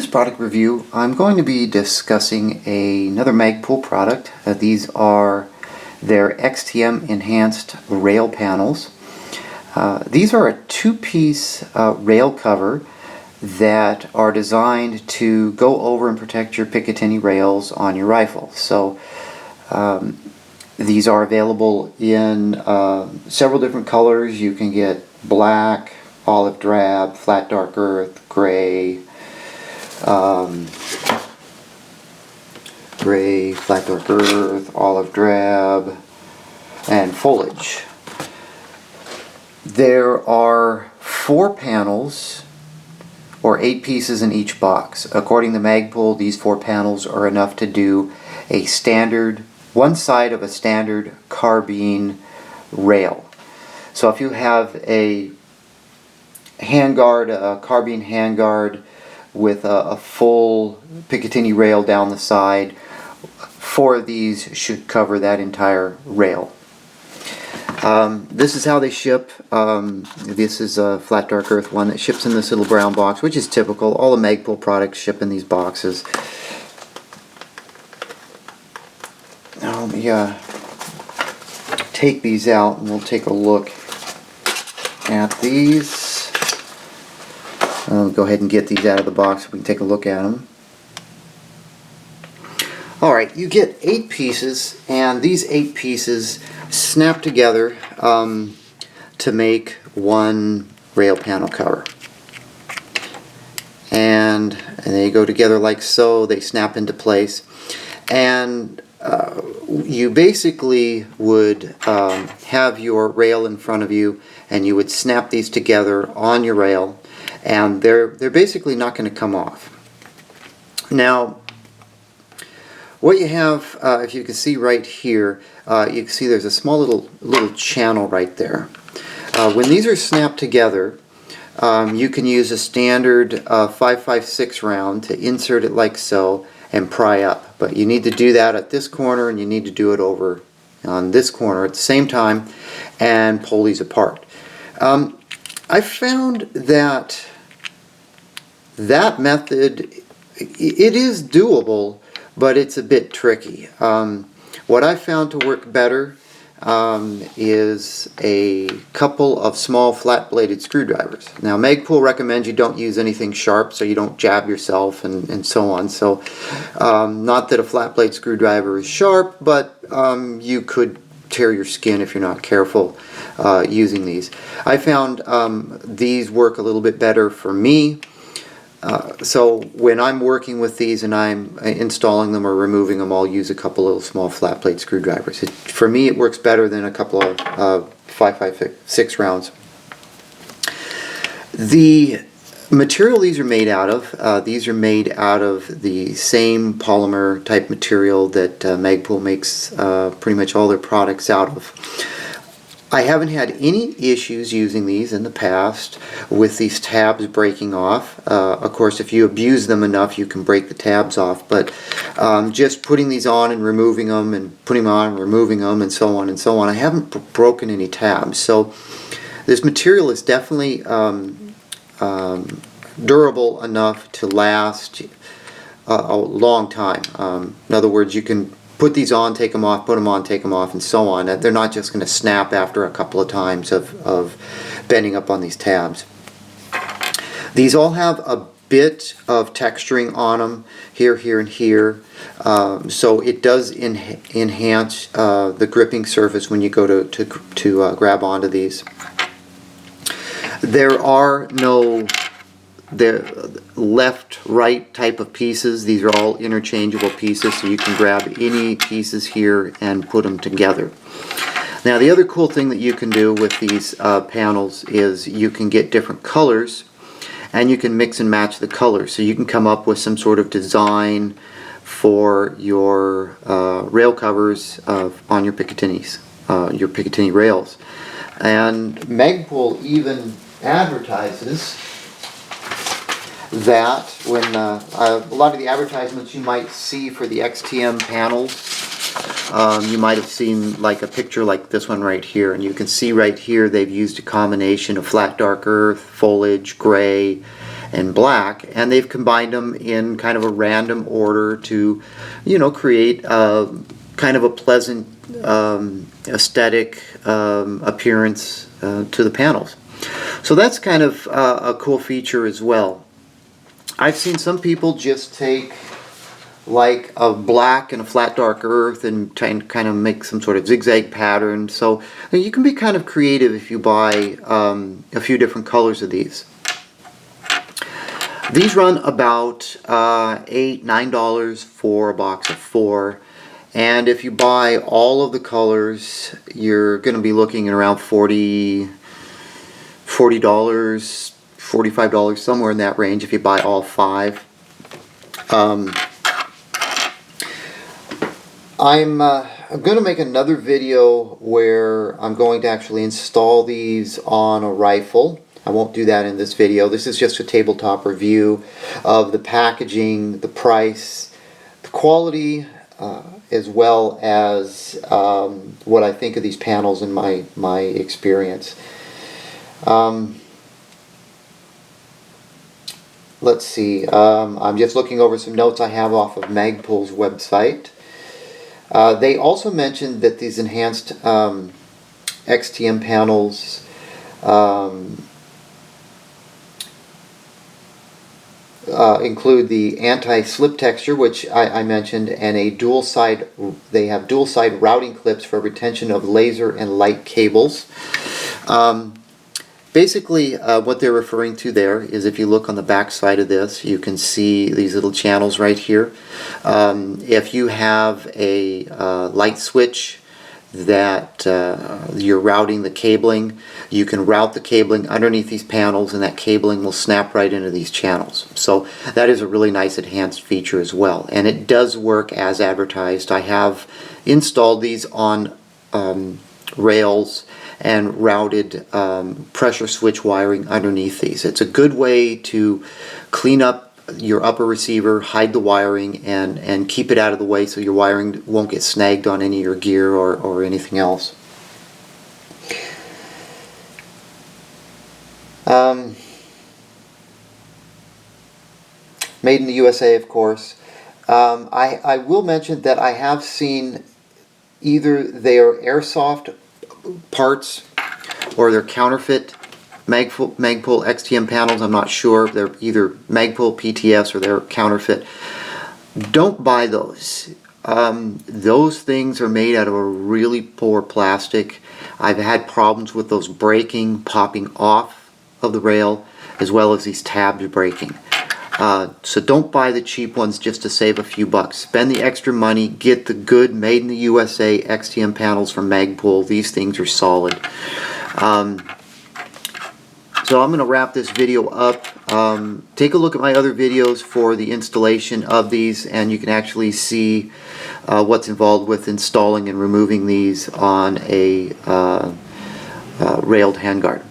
this product review, I'm going to be discussing another Magpul product. These are their XTM Enhanced Rail panels. These are a two-piece rail cover that are designed to go over and protect your Picatinny rails on your rifle. So these are available in several different colors. You can get black, olive drab, flat dark earth, gray, flat dark earth, olive drab, and foliage. There are 4 panels or 8 pieces in each box. According to Magpul, these 4 panels are enough to do a standard, one side of a standard carbine rail. So if you have a handguard, a carbine handguard with a full Picatinny rail down the side, 4 of these should cover that entire rail. This is how they ship. This is a flat dark earth one that ships in this little brown box, which is typical. All the Magpul products ship in these boxes. Now let me take these out and we'll take a look at these. I'll go ahead and get these out of the box so we can take a look at them. Alright, you get 8 pieces, and these 8 pieces snap together to make one rail panel cover. And they go together like so, they snap into place. And you basically would have your rail in front of you, and you would snap these together on your rail, and they're basically not going to come off. Now, what you have, if you can see right here, you can see there's a small little channel right there. When these are snapped together, you can use a standard 5.56 round to insert it like so and pry up. But you need to do that at this corner, and you need to do it over on this corner at the same time and pull these apart. I found that method, it is doable, but it's a bit tricky. What I found to work better is a couple of small flat-bladed screwdrivers. Now, Magpul recommends you don't use anything sharp so you don't jab yourself and so on. So, not that a flat-blade screwdriver is sharp, but you could tear your skin if you're not careful using these. I found these work a little bit better for me. So when I'm working with these and I'm installing them or removing them, I'll use a couple little small flat blade screwdrivers. For me, it works better than a couple of 5.56 rounds. The material these are made out of, these are made out of the same polymer type material that Magpul makes pretty much all their products out of. I haven't had any issues using these in the past with these tabs breaking off. Of course, if you abuse them enough, you can break the tabs off, but just putting these on and removing them and putting them on and removing them and so on, I haven't broken any tabs. So this material is definitely durable enough to last a long time. In other words, you can put these on, take them off, put them on, take them off, and so on. They're not just going to snap after a couple of times of bending up on these tabs. These all have a bit of texturing on them, here, here, and here. So it does enhance the gripping surface when you go to grab onto these. There are no left-right type of pieces. These are all interchangeable pieces, so you can grab any pieces here and put them together. Now, the other cool thing that you can do with these panels is you can get different colors, and you can mix and match the colors. So you can come up with some sort of design for your rail covers on your Picatinny rails. And Magpul even advertises that when a lot of the advertisements you might see for the XTM panels, you might have seen like a picture like this one right here, and you can see right here they've used a combination of flat dark earth, foliage, gray, and black, and they've combined them in kind of a random order to, you know, create kind of a pleasant aesthetic appearance to the panels. So that's kind of a cool feature as well. I've seen some people just take like a black and a flat dark earth and kind of make some sort of zigzag pattern. So you can be kind of creative if you buy a few different colors of these. These run about $8, $9 for a box of 4. And if you buy all of the colors, you're going to be looking at around $40, $45, somewhere in that range if you buy all 5. I'm going to make another video where I'm going to actually install these on a rifle. I won't do that in this video. This is just a tabletop review of the packaging, the price, the quality, as well as what I think of these panels in my experience. Let's see. I'm just looking over some notes I have off of Magpul's website. They also mentioned that these enhanced XTM panels include the anti-slip texture, which I mentioned, and a they have dual side routing clips for retention of laser and light cables. Basically, what they're referring to there is, if you look on the back side of this, you can see these little channels right here. If you have a light switch that you're routing the cabling, you can route the cabling underneath these panels, and that cabling will snap right into these channels. So that is a really nice enhanced feature as well, and it does work as advertised. I have installed these on rails and routed pressure switch wiring underneath these. It's a good way to clean up your upper receiver, hide the wiring, and keep it out of the way so your wiring won't get snagged on any of your gear or anything else. Made in the USA, of course. I will mention that I have seen either they are airsoft parts or they're counterfeit Magpul XTM panels. I'm not sure if they're either Magpul PTS or they're counterfeit. Don't buy those. Those things are made out of a really poor plastic. I've had problems with those breaking, popping off of the rail, as well as these tabs breaking. So don't buy the cheap ones just to save a few bucks. Spend the extra money, get the good made in the USA XTM panels from Magpul. These things are solid. So I'm going to wrap this video up. Take a look at my other videos for the installation of these, and you can actually see what's involved with installing and removing these on a railed handguard.